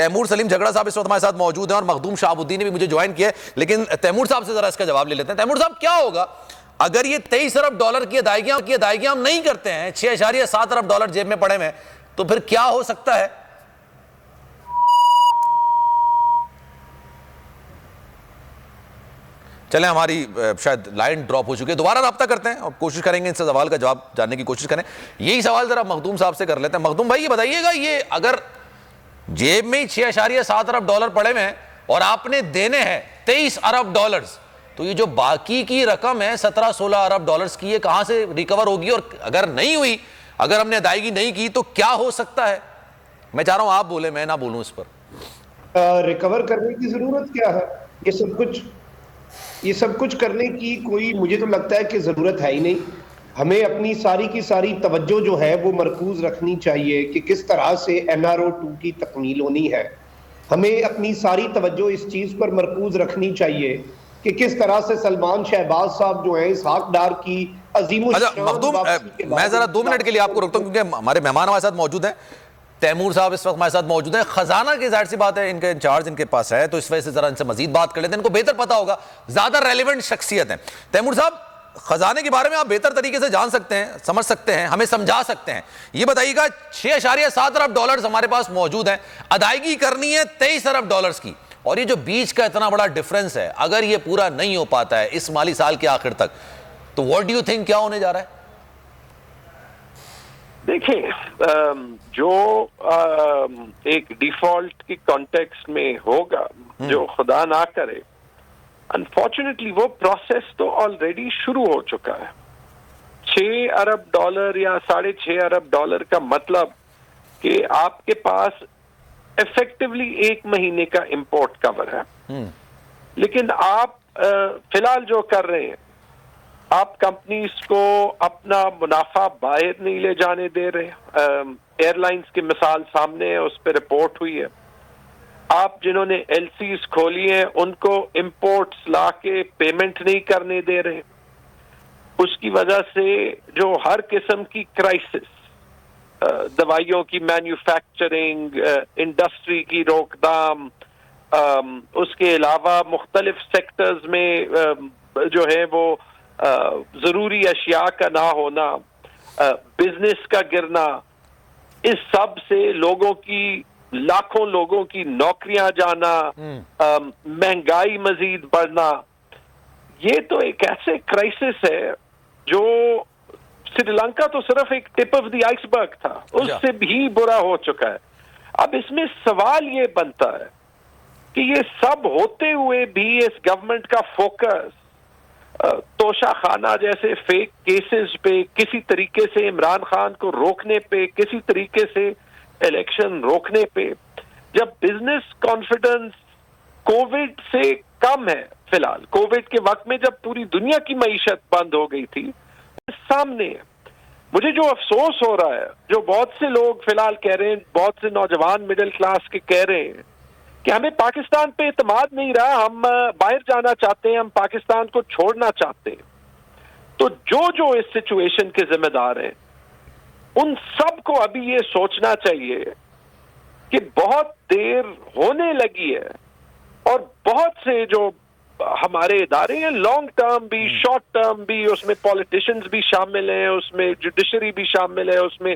Timur سلیم جھگڑا صاحب اس وقت ہمارے ساتھ موجود ہیں اور مخدوم شہاب الدین نے بھی مجھے جوائن کیا ہے، لیکن تیمور صاحب سے ذرا اس کا جواب لے لیتے ہیں۔ تیمور صاحب، کیا ہوگا اگر یہ 23 ارب ڈالر کی ادائیگیاں ہم نہیں کرتے ہیں، 6.7 ارب ڈالر جیب میں پڑے ہوئے ہیں، تو پھر کیا ہو سکتا ہے؟ چلیں، ہماری شاید لائن ڈراپ ہو چکی ہے، دوبارہ رابطہ کرتے ہیں اور کوشش کریں گے ان سے سوال کا جواب جاننے کی کوشش کریں۔ یہی سوال ذرا مخدوم صاحب سے کر لیتے ہیں۔ مخدوم بھائی، یہ بتائیے گا، یہ اگر جیب میں 6.7 ارب ڈالر پڑے ہوئے ہیں اور آپ نے دینے ہیں 23 ارب ڈالرز، تو یہ جو باقی کی رقم ہے 17-16 ارب ڈالرز کی، یہ کہاں سے ریکور ہوگی؟ اور اگر نہیں ہوئی، اگر ہم نے ادائیگی نہیں کی، تو کیا ہو سکتا ہے؟ میں چاہ رہا ہوں آپ بولیں، میں نہ بولوں اس پر۔ ریکور کرنے کی ضرورت کیا ہے؟ یہ سب کچھ کرنے کی کوئی، مجھے تو لگتا ہے کہ ضرورت ہے ہی نہیں۔ ہمیں اپنی ساری کی ساری توجہ جو ہے وہ مرکوز رکھنی چاہیے کہ کس طرح سے NRO2 کی تکمیل ہونی ہے۔ ہمیں اپنی ساری توجہ اس چیز پر مرکوز رکھنی چاہیے کہ کس طرح سے سلمان شہباز صاحب جو ہیں اسحاق ڈار کی عظیم الشان مخدوم، واپسی کے بعد، میں ذرا 2 منٹ کے لیے آپ کو روکتا ہوں کیونکہ ہمارے مہمان ہمارے ساتھ موجود ہیں۔ تیمور صاحب اس وقت ہمارے ساتھ موجود ہیں، خزانہ کی ظاہر سی بات ہے ان کے انچارج ان کے پاس ہے، تو اس وجہ سے ذرا ان سے مزید بات کر لیتے ہیں، ان کو بہتر پتا ہوگا، زیادہ ریلیونٹ شخصیت ہیں۔ تیمور صاحب، خزانے کے بارے میں آپ بہتر طریقے سے جان سکتے ہیں، سمجھ سکتے ہیں، ہمیں سمجھا سکتے ہیں۔ یہ بتائیے گا، 6.7 ارب ڈالرز ہمارے پاس موجود ہیں، ادائیگی کرنی ہے 23 ارب ڈالرز کی، اور یہ جو بیچ کا اتنا بڑا ڈفرنس ہے، اگر یہ پورا نہیں ہو پاتا ہے اس مالی سال کے آخر تک، تو واٹ ڈو یو تھنک کیا ہونے جا رہا ہے؟ دیکھیں، جو ایک ڈیفالٹ کی کانٹیکسٹ میں ہوگا، جو خدا نہ کرے، انفارچونیٹلی وہ پروسیس تو آلریڈی شروع ہو چکا ہے۔ 6 ارب ڈالر یا 6.5 ارب ڈالر کا مطلب کہ آپ کے پاس ایفیکٹولی 1 مہینے کا امپورٹ کور ہے، لیکن آپ فی الحال جو کر رہے ہیں، آپ کمپنیز کو اپنا منافع باہر نہیں لے جانے دے رہے۔ ایئر لائنز کی مثال سامنے ہے، اس پہ رپورٹ ہوئی ہے۔ آپ جنہوں نے ایل سیز کھولی ہیں ان کو امپورٹس لا کے پیمنٹ نہیں کرنے دے رہے۔ اس کی وجہ سے جو ہر قسم کی کرائسس، دوائیوں کی مینوفیکچرنگ، انڈسٹری کی روک تھام، اس کے علاوہ مختلف سیکٹرز میں جو ہے وہ ضروری اشیاء کا نہ ہونا، بزنس کا گرنا، اس سب سے لوگوں کی، لاکھوں لوگوں کی نوکریاں جانا، مہنگائی مزید بڑھنا، یہ تو ایک ایسے کرائسس ہے جو سری لنکا تو صرف ایک ٹپ آف دی آئس برگ تھا، اس سے بھی برا ہو چکا ہے۔ اب اس میں سوال یہ بنتا ہے کہ یہ سب ہوتے ہوئے بھی اس گورنمنٹ کا فوکس توشہ خانہ جیسے فیک کیسز پہ، کسی طریقے سے عمران خان کو روکنے پہ، کسی طریقے سے الیکشن روکنے پہ، جب بزنس کانفیڈنس کووڈ سے کم ہے فی الحال، کووڈ کے وقت میں جب پوری دنیا کی معیشت بند ہو گئی تھی، سامنے ہے۔ مجھے جو افسوس ہو رہا ہے، جو بہت سے لوگ فی الحال کہہ رہے ہیں، بہت سے نوجوان مڈل کلاس کے کہہ رہے ہیں کہ ہمیں پاکستان پہ اعتماد نہیں رہا، ہم باہر جانا چاہتے ہیں، ہم پاکستان کو چھوڑنا چاہتے ہیں۔ تو جو اس سچویشن کے ذمہ دار ہیں، ان سب کو ابھی یہ سوچنا چاہیے کہ بہت دیر ہونے لگی ہے، اور بہت سے جو ہمارے ادارے ہیں، لانگ ٹرم بھی، شارٹ ٹرم بھی، اس میں پولیٹیشنز بھی شامل ہیں، اس میں جوڈیشری بھی شامل ہے، اس میں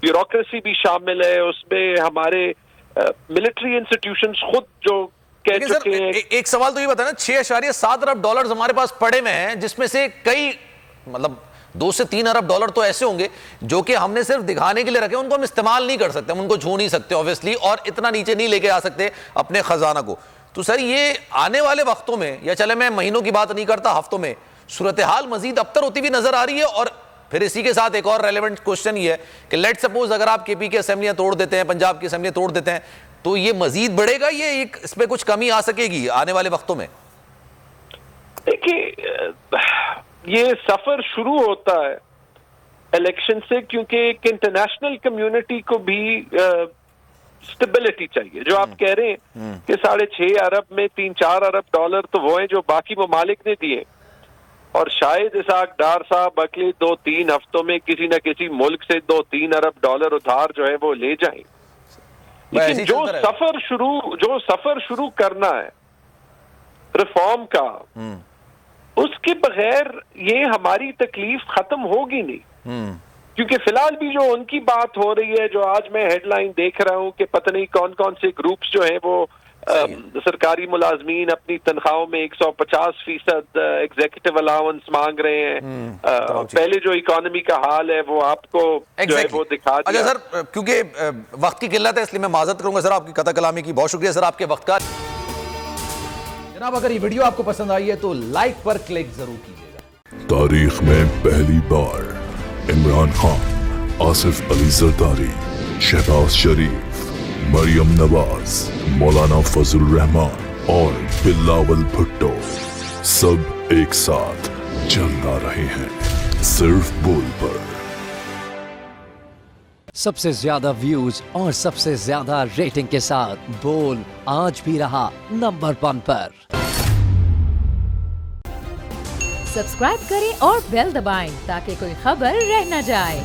بیوروکریسی بھی شامل ہے، اس میں ہمارے ملٹری انسٹیٹیوشنز خود جو کہہ چکے ہیں۔ ایک سوال تو یہ بتانا، 6.7 ارب ڈالرز ہمارے پاس پڑے ہوئے ہیں، جس میں سے کئی، مطلب 2 سے 3 ارب ڈالر تو ایسے ہوں گے جو کہ ہم نے صرف دکھانے کے لیے رکھے، ان کو ہم استعمال نہیں کر سکتے، ہم ان کو چھو نہیں سکتے اوبویسلی، اور اتنا نیچے نہیں لے کے آ سکتے اپنے خزانہ کو۔ تو سر، یہ آنے والے وقتوں میں، یا چلے میں مہینوں کی بات نہیں کرتا، ہفتوں میں صورتحال مزید ابتر ہوتی بھی نظر آ رہی ہے۔ اور پھر اسی کے ساتھ ایک اور ریلیونٹ کوشچن یہ ہے کہ لیٹ سپوز اگر آپ کے پی کی اسمبلیاں توڑ دیتے ہیں، پنجاب کی اسمبلیاں توڑ دیتے ہیں، تو یہ مزید بڑھے گا، یہ اس پہ کچھ کمی آ سکے گی آنے والے وقتوں میں؟ دیکھیے، یہ سفر شروع ہوتا ہے الیکشن سے، کیونکہ ایک انٹرنیشنل کمیونٹی کو بھی اسٹیبلٹی چاہیے۔ جو آپ کہہ رہے ہیں کہ 6.5 ارب میں 3-4 ارب ڈالر تو وہ ہیں جو باقی ممالک نے دیے، اور شاید اسحاق ڈار صاحب اگلے 2-3 ہفتوں میں کسی نہ کسی ملک سے 2-3 ارب ڈالر ادھار جو ہے وہ لے جائیں۔ لیکن جو سفر شروع کرنا ہے ریفارم کا، اس کے بغیر یہ ہماری تکلیف ختم ہوگی نہیں. کیونکہ فی الحال بھی جو ان کی بات ہو رہی ہے، جو آج میں ہیڈ لائن دیکھ رہا ہوں کہ پتہ نہیں کون کون سے گروپس جو ہیں وہ سرکاری ملازمین اپنی تنخواہوں میں 150% ایگزیکٹو الاؤنس مانگ رہے ہیں. پہلے جو اکانومی کا حال ہے وہ آپ کو جو ہے وہ دکھا دیا. اچھا سر، کیونکہ وقت کی قلت ہے اس لیے میں معذرت کروں گا سر آپ کی قطع کلامی کی. بہت شکریہ سر آپ کے وقت کا. جناب اگر یہ ویڈیو آپ کو پسند آئی ہے تو لائک پر کلک ضرور کیجیے گا. تاریخ میں پہلی بار عمران خان، آصف علی زرداری، شہباز شریف، مریم نواز، مولانا فضل الرحمان اور بلاول بھٹو سب ایک ساتھ جلد آ رہے ہیں صرف بول پر. سب سے زیادہ ویوز اور سب سے زیادہ ریٹنگ کے ساتھ بول آج بھی رہا نمبر 1 پر. سبسکرائب کریں اور بیل دبائیں تاکہ کوئی خبر رہ نہ جائے.